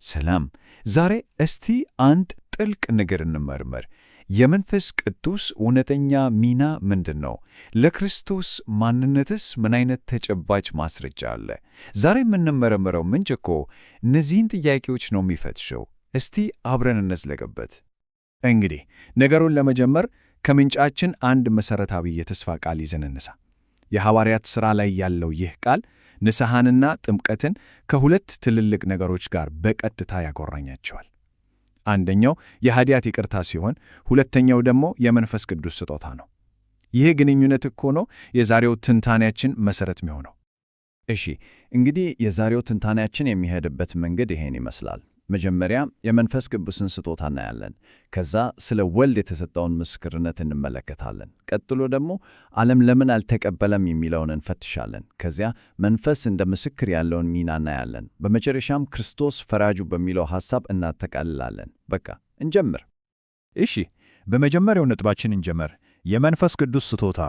ሰላም። ዛሬ እስቲ አንድ ጥልቅ ነገር እንመርመር። የመንፈስ ቅዱስ እውነተኛ ሚና ምንድን ነው? ለክርስቶስ ማንነትስ ምን አይነት ተጨባጭ ማስረጃ አለ? ዛሬ የምንመረምረው ምንጭ እኮ እነዚህን ጥያቄዎች ነው የሚፈትሸው። እስቲ አብረን እንዝለቅበት። እንግዲህ ነገሩን ለመጀመር ከምንጫችን አንድ መሠረታዊ የተስፋ ቃል ይዘን እንነሳ። የሐዋርያት ሥራ ላይ ያለው ይህ ቃል ንስሐንና ጥምቀትን ከሁለት ትልልቅ ነገሮች ጋር በቀጥታ ያቆራኛቸዋል። አንደኛው የኃጢአት ይቅርታ ሲሆን፣ ሁለተኛው ደግሞ የመንፈስ ቅዱስ ስጦታ ነው። ይህ ግንኙነት እኮ ነው የዛሬው ትንታኔያችን መሠረት የሚሆነው። እሺ፣ እንግዲህ የዛሬው ትንታኔያችን የሚሄድበት መንገድ ይሄን ይመስላል። መጀመሪያ የመንፈስ ቅዱስን ስጦታ እናያለን። ከዛ ስለ ወልድ የተሰጠውን ምስክርነት እንመለከታለን። ቀጥሎ ደግሞ ዓለም ለምን አልተቀበለም የሚለውን እንፈትሻለን። ከዚያ መንፈስ እንደ ምስክር ያለውን ሚና እናያለን። በመጨረሻም ክርስቶስ ፈራጁ በሚለው ሐሳብ እናጠቃልላለን። በቃ እንጀምር። እሺ፣ በመጀመሪያው ነጥባችን እንጀምር። የመንፈስ ቅዱስ ስጦታ።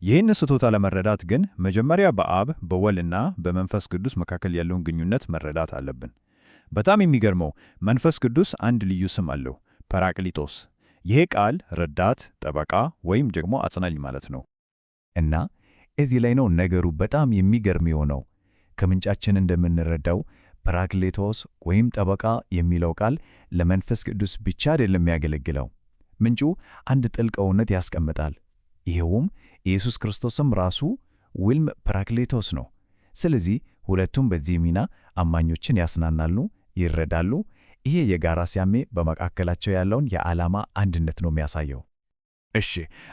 ይህን ስጦታ ለመረዳት ግን መጀመሪያ በአብ በወልድና በመንፈስ ቅዱስ መካከል ያለውን ግንኙነት መረዳት አለብን። በጣም የሚገርመው መንፈስ ቅዱስ አንድ ልዩ ስም አለው፣ ጰራቅሊጦስ። ይሄ ቃል ረዳት፣ ጠበቃ ወይም ደግሞ አጽናኝ ማለት ነው። እና እዚህ ላይ ነው ነገሩ በጣም የሚገርም የሆነው። ከምንጫችን እንደምንረዳው ጰራቅሊጦስ ወይም ጠበቃ የሚለው ቃል ለመንፈስ ቅዱስ ብቻ አይደለም የሚያገለግለው። ምንጩ አንድ ጥልቅ እውነት ያስቀምጣል። ይኸውም ኢየሱስ ክርስቶስም ራሱ ወልም ጰራቅሊጦስ ነው። ስለዚህ ሁለቱም በዚህ ሚና አማኞችን ያስናናሉ፣ ይረዳሉ። ይሄ የጋራ ሲያሜ በመካከላቸው ያለውን የዓላማ አንድነት ነው የሚያሳየው። እሺ፣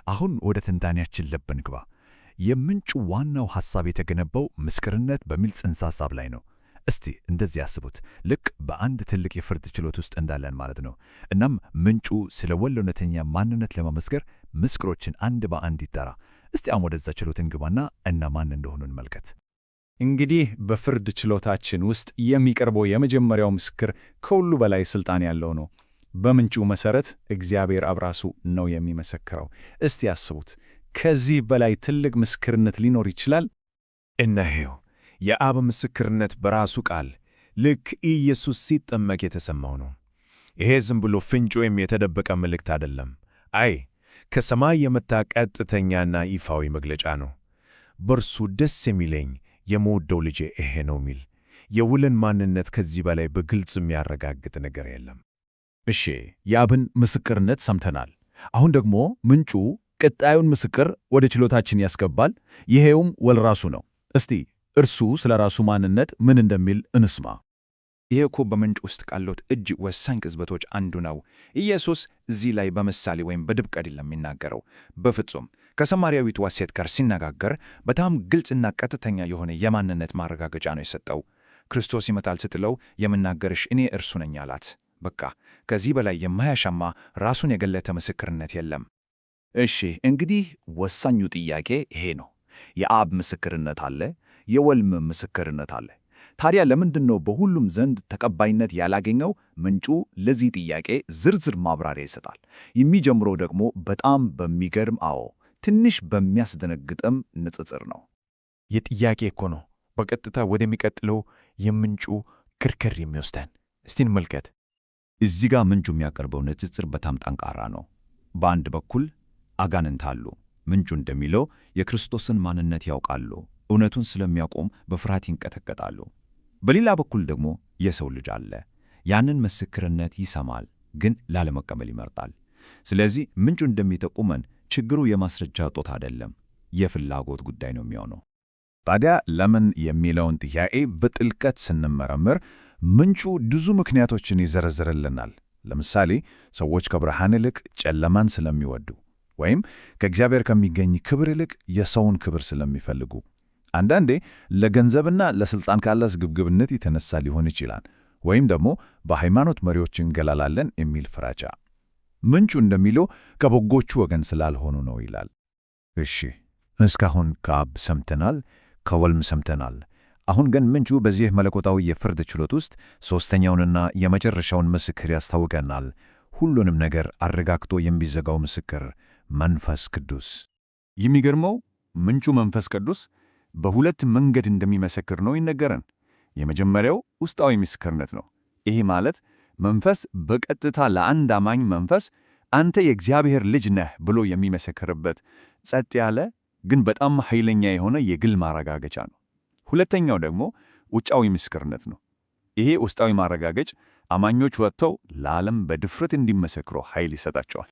አሁን ወደ ትንታኔያችን ልብ እንግባ። የምንጩ ዋናው ሐሳብ የተገነባው ምስክርነት በሚል ጽንሰ ሐሳብ ላይ ነው። እስቲ እንደዚህ ያስቡት፣ ልክ በአንድ ትልቅ የፍርድ ችሎት ውስጥ እንዳለን ማለት ነው። እናም ምንጩ ስለ ወልድ እውነተኛ ማንነት ለመመስከር ምስክሮችን አንድ በአንድ ይጠራ። እስቲ አሁን ወደዛ ችሎት እንግባና እነማን እንደሆኑ እንመልከት። እንግዲህ በፍርድ ችሎታችን ውስጥ የሚቀርበው የመጀመሪያው ምስክር ከሁሉ በላይ ሥልጣን ያለው ነው። በምንጩ መሠረት እግዚአብሔር አብ ራሱ ነው የሚመሰክረው። እስቲ ያስቡት፣ ከዚህ በላይ ትልቅ ምስክርነት ሊኖር ይችላል? እነሆ የአብ ምስክርነት በራሱ ቃል ልክ ኢየሱስ ሲጠመቅ የተሰማው ነው። ይሄ ዝም ብሎ ፍንጭ ወይም የተደበቀ መልእክት አይደለም። አይ ከሰማይ የመጣ ቀጥተኛና ይፋዊ መግለጫ ነው። በእርሱ ደስ የሚለኝ የምወደው ልጄ ይሄ ነው የሚል የወልድን ማንነት ከዚህ በላይ በግልጽ የሚያረጋግጥ ነገር የለም። እሺ፣ የአብን ምስክርነት ሰምተናል። አሁን ደግሞ ምንጩ ቀጣዩን ምስክር ወደ ችሎታችን ያስገባል። ይሄውም ወልድ ራሱ ነው። እስቲ እርሱ ስለ ራሱ ማንነት ምን እንደሚል እንስማ። ይህ እኮ በምንጭ ውስጥ ካሉት እጅግ ወሳኝ ቅጽበቶች አንዱ ነው። ኢየሱስ እዚህ ላይ በምሳሌ ወይም በድብቅ አይደለም የሚናገረው። በፍጹም ከሰማርያዊቷ ሴት ጋር ሲነጋገር በጣም ግልጽና ቀጥተኛ የሆነ የማንነት ማረጋገጫ ነው የሰጠው። ክርስቶስ ይመጣል ስትለው የምናገርሽ እኔ እርሱ ነኝ አላት። በቃ ከዚህ በላይ የማያሻማ ራሱን የገለጠ ምስክርነት የለም። እሺ፣ እንግዲህ ወሳኙ ጥያቄ ይሄ ነው። የአብ ምስክርነት አለ፣ የወልድ ምስክርነት አለ። ታዲያ ለምንድን ነው በሁሉም ዘንድ ተቀባይነት ያላገኘው? ምንጩ ለዚህ ጥያቄ ዝርዝር ማብራሪያ ይሰጣል። የሚጀምረው ደግሞ በጣም በሚገርም ትንሽ በሚያስደነግጥም ንጽጽር ነው። የጥያቄ እኮ ነው በቀጥታ ወደሚቀጥለው የምንጩ ክርክር የሚወስደን። እስቲ እንመልከት። እዚህ ጋር ምንጩ የሚያቀርበው ንጽጽር በጣም ጠንካራ ነው። በአንድ በኩል አጋንንት አሉ። ምንጩ እንደሚለው የክርስቶስን ማንነት ያውቃሉ፣ እውነቱን ስለሚያውቁም በፍርሃት ይንቀጠቀጣሉ። በሌላ በኩል ደግሞ የሰው ልጅ አለ። ያንን ምስክርነት ይሰማል፣ ግን ላለመቀበል ይመርጣል። ስለዚህ ምንጩ እንደሚጠቁመን ችግሩ የማስረጃ እጦት አይደለም፣ የፍላጎት ጉዳይ ነው የሚሆነው። ታዲያ ለምን የሚለውን ጥያቄ በጥልቀት ስንመረምር ምንጩ ብዙ ምክንያቶችን ይዘረዝርልናል። ለምሳሌ ሰዎች ከብርሃን ይልቅ ጨለማን ስለሚወዱ፣ ወይም ከእግዚአብሔር ከሚገኝ ክብር ይልቅ የሰውን ክብር ስለሚፈልጉ፣ አንዳንዴ ለገንዘብና ለሥልጣን ካለ ስግብግብነት የተነሳ ሊሆን ይችላል፣ ወይም ደግሞ በሃይማኖት መሪዎች እንገላላለን የሚል ፍራቻ። ምንጩ እንደሚለው ከበጎቹ ወገን ስላልሆኑ ነው ይላል። እሺ፣ እስካሁን ከአብ ሰምተናል፣ ከወልድ ሰምተናል። አሁን ግን ምንጩ በዚህ መለኮታዊ የፍርድ ችሎት ውስጥ ሦስተኛውንና የመጨረሻውን ምስክር ያስታውቀናል። ሁሉንም ነገር አረጋግጦ የሚዘጋው ምስክር፣ መንፈስ ቅዱስ። የሚገርመው ምንጩ መንፈስ ቅዱስ በሁለት መንገድ እንደሚመሰክር ነው ይነገረን። የመጀመሪያው ውስጣዊ ምስክርነት ነው። ይህ ማለት መንፈስ በቀጥታ ለአንድ አማኝ መንፈስ አንተ የእግዚአብሔር ልጅ ነህ ብሎ የሚመሰክርበት ጸጥ ያለ ግን በጣም ኃይለኛ የሆነ የግል ማረጋገጫ ነው። ሁለተኛው ደግሞ ውጫዊ ምስክርነት ነው። ይሄ ውስጣዊ ማረጋገጫ አማኞች ወጥተው ለዓለም በድፍረት እንዲመሰክሩ ኃይል ይሰጣቸዋል።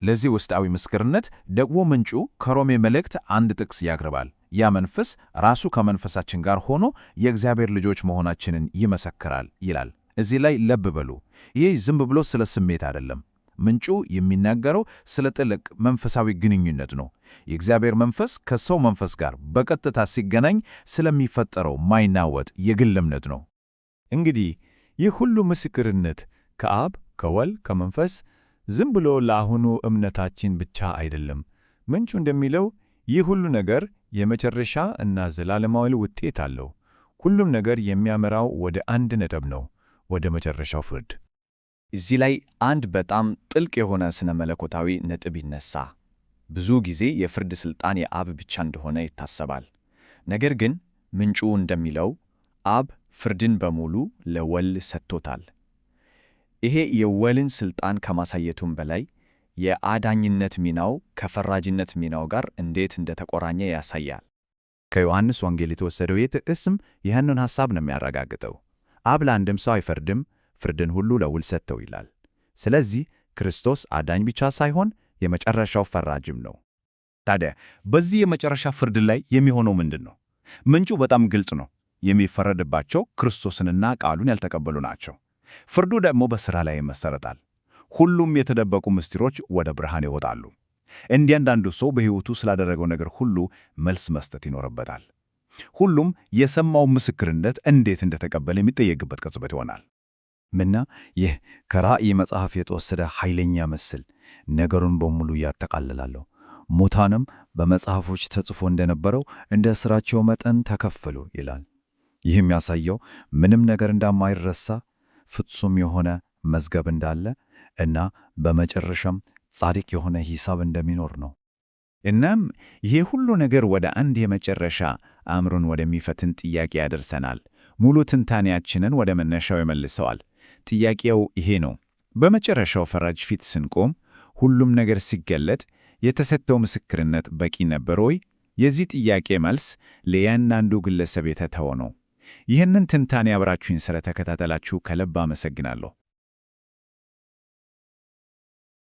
ለዚህ ውስጣዊ ምስክርነት ደግሞ ምንጩ ከሮሜ መልእክት አንድ ጥቅስ ያቀርባል። ያ መንፈስ ራሱ ከመንፈሳችን ጋር ሆኖ የእግዚአብሔር ልጆች መሆናችንን ይመሰክራል ይላል። እዚህ ላይ ለብ በሉ። ይህ ዝም ብሎ ስለ ስሜት አይደለም። ምንጩ የሚናገረው ስለ ጥልቅ መንፈሳዊ ግንኙነት ነው። የእግዚአብሔር መንፈስ ከሰው መንፈስ ጋር በቀጥታ ሲገናኝ ስለሚፈጠረው ማይናወጥ የግል እምነት ነው። እንግዲህ ይህ ሁሉ ምስክርነት ከአብ ከወልድ ከመንፈስ ዝም ብሎ ለአሁኑ እምነታችን ብቻ አይደለም። ምንጩ እንደሚለው ይህ ሁሉ ነገር የመጨረሻ እና ዘላለማዊ ውጤት አለው። ሁሉም ነገር የሚያመራው ወደ አንድ ነጥብ ነው፣ ወደ መጨረሻው ፍርድ። እዚህ ላይ አንድ በጣም ጥልቅ የሆነ ስነ መለኮታዊ ነጥብ ይነሳ። ብዙ ጊዜ የፍርድ ሥልጣን የአብ ብቻ እንደሆነ ይታሰባል። ነገር ግን ምንጩ እንደሚለው አብ ፍርድን በሙሉ ለወልድ ሰጥቶታል። ይሄ የወልድን ሥልጣን ከማሳየቱም በላይ የአዳኝነት ሚናው ከፈራጅነት ሚናው ጋር እንዴት እንደተቆራኘ ያሳያል። ከዮሐንስ ወንጌል የተወሰደው ይህ ጥቅስም ይህንን ሐሳብ ነው የሚያረጋግጠው። አብ ለአንድም ሰው አይፈርድም፣ ፍርድን ሁሉ ለወልድ ሰጥተው ይላል። ስለዚህ ክርስቶስ አዳኝ ብቻ ሳይሆን የመጨረሻው ፈራጅም ነው። ታዲያ በዚህ የመጨረሻ ፍርድ ላይ የሚሆነው ምንድን ነው? ምንጩ በጣም ግልጽ ነው። የሚፈረድባቸው ክርስቶስንና ቃሉን ያልተቀበሉ ናቸው። ፍርዱ ደግሞ በሥራ ላይ ይመሠረታል። ሁሉም የተደበቁ ምስጢሮች ወደ ብርሃን ይወጣሉ። እያንዳንዱ ሰው በሕይወቱ ስላደረገው ነገር ሁሉ መልስ መስጠት ይኖርበታል። ሁሉም የሰማው ምስክርነት እንዴት እንደተቀበለ የሚጠየቅበት ቅጽበት ይሆናል። ምና ይህ ከራእይ መጽሐፍ የተወሰደ ኃይለኛ ምስል ነገሩን በሙሉ ያጠቃልላለሁ። ሙታንም በመጽሐፎች ተጽፎ እንደነበረው እንደ ሥራቸው መጠን ተከፈሉ ይላል። ይህ የሚያሳየው ምንም ነገር እንደማይረሳ ፍጹም የሆነ መዝገብ እንዳለ እና በመጨረሻም ጻድቅ የሆነ ሂሳብ እንደሚኖር ነው። እናም ይሄ ሁሉ ነገር ወደ አንድ የመጨረሻ አእምሮን ወደሚፈትን ጥያቄ ያደርሰናል። ሙሉ ትንታኔያችንን ወደ መነሻው ይመልሰዋል። ጥያቄው ይሄ ነው። በመጨረሻው ፈራጅ ፊት ስንቆም ሁሉም ነገር ሲገለጥ የተሰጠው ምስክርነት በቂ ነበር ወይ? የዚህ ጥያቄ መልስ ለእያንዳንዱ ግለሰብ የተተወ ነው። ይህንን ትንታኔ አብራችሁኝ ስለተከታተላችሁ ከልብ አመሰግናለሁ።